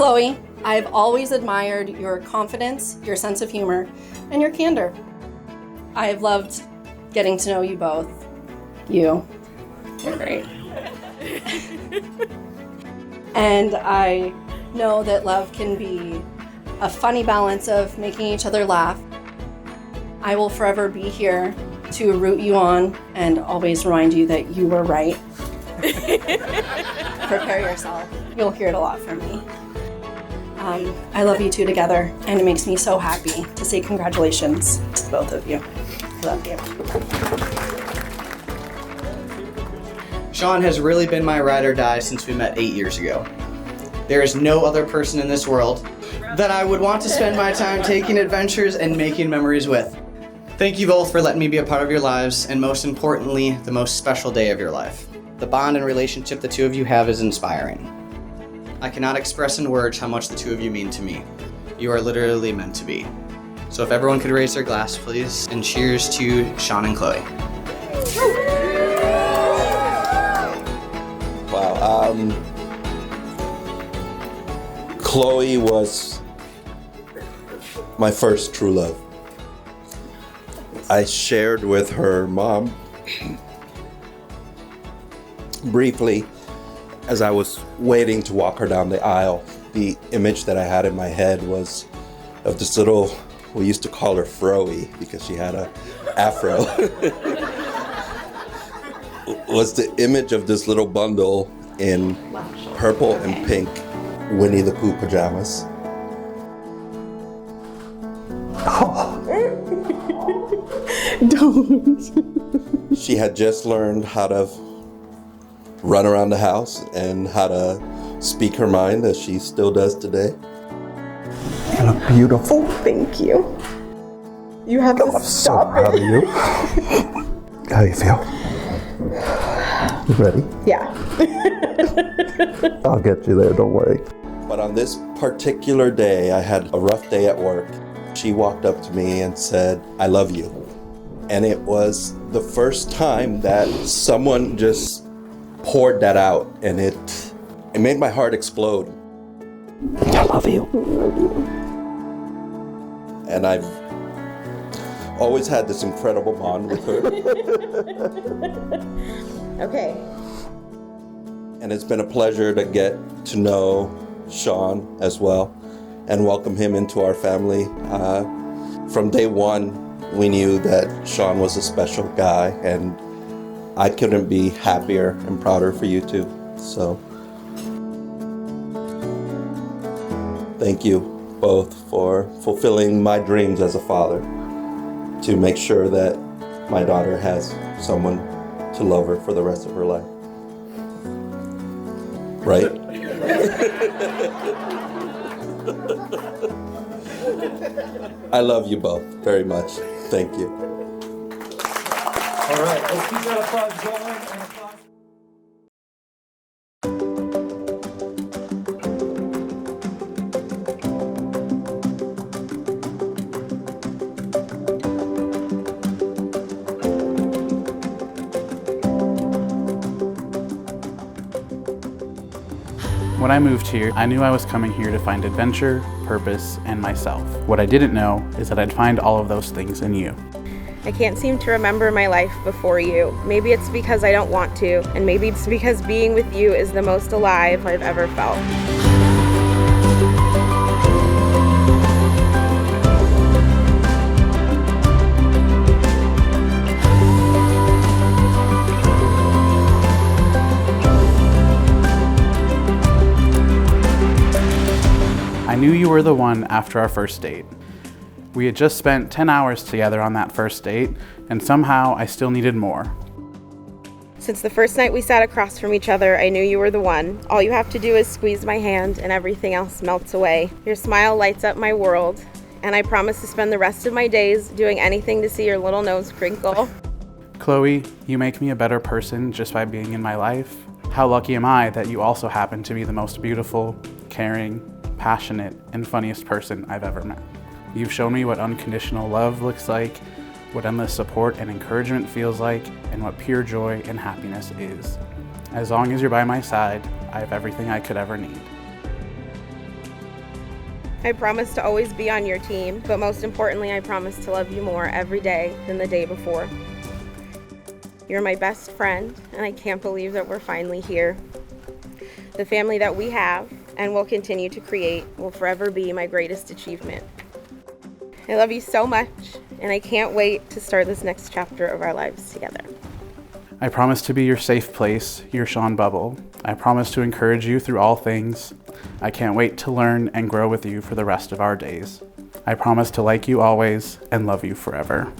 Chloe, I've always admired your confidence, your sense of humor, and your candor. I've loved getting to know you both. You're great. And I know that love can be a funny balance of making each other laugh. I will forever be here to root you on and always remind you that you were right. Prepare yourself. You'll hear it a lot from me. I love you two together, and it makes me so happy to say congratulations to the both of you. I love you. Shawn has really been my ride or die since we met 8 years ago. There is no other person in this world that I would want to spend my time taking adventures and making memories with. Thank you both for letting me be a part of your lives, and most importantly, the most special day of your life. The bond and relationship the two of you have is inspiring. I cannot express in words how much the two of you mean to me. You are literally meant to be. So if everyone could raise their glass, please, and cheers to Shawn and Chloe. Wow. Chloe was my first true love. I shared with her mom briefly as I was waiting to walk her down the aisle. The image that I had in my head was of this little, we used to call her Froey because she had a afro. Was the image of this little bundle in purple and pink Winnie the Pooh pajamas. Don't. She had just learned how to run around the house and how to speak her mind, as she still does today. You look beautiful. Thank you. You have to stop I'm so proud of you. How do you feel? You ready? Yeah. I'll get you there, don't worry. But on this particular day, I had a rough day at work. She walked up to me and said, "I love you." And it was the first time that someone just poured that out, and it made my heart explode. I love you. And I've always had this incredible bond with her. Okay. And it's been a pleasure to get to know Shawn as well and welcome him into our family. From day one, we knew that Shawn was a special guy, and I couldn't be happier and prouder for you two. So thank you both for fulfilling my dreams as a father, to make sure that my daughter has someone to love her for the rest of her life. Right? I love you both very much. Thank you. All right, let's keep that applause going. And applause. When I moved here, I knew I was coming here to find adventure, purpose, and myself. What I didn't know is that I'd find all of those things in you. I can't seem to remember my life before you. Maybe it's because I don't want to, and maybe it's because being with you is the most alive I've ever felt. I knew you were the one after our first date. We had just spent 10 hours together on that first date, and somehow I still needed more. Since the first night we sat across from each other, I knew you were the one. All you have to do is squeeze my hand and everything else melts away. Your smile lights up my world, and I promise to spend the rest of my days doing anything to see your little nose crinkle. Chloe, you make me a better person just by being in my life. How lucky am I that you also happen to be the most beautiful, caring, passionate, and funniest person I've ever met. You've shown me what unconditional love looks like, what endless support and encouragement feels like, and what pure joy and happiness is. As long as you're by my side, I have everything I could ever need. I promise to always be on your team, but most importantly, I promise to love you more every day than the day before. You're my best friend, and I can't believe that we're finally here. The family that we have and will continue to create will forever be my greatest achievement. I love you so much, and I can't wait to start this next chapter of our lives together. I promise to be your safe place, your Shawn bubble. I promise to encourage you through all things. I can't wait to learn and grow with you for the rest of our days. I promise to like you always and love you forever.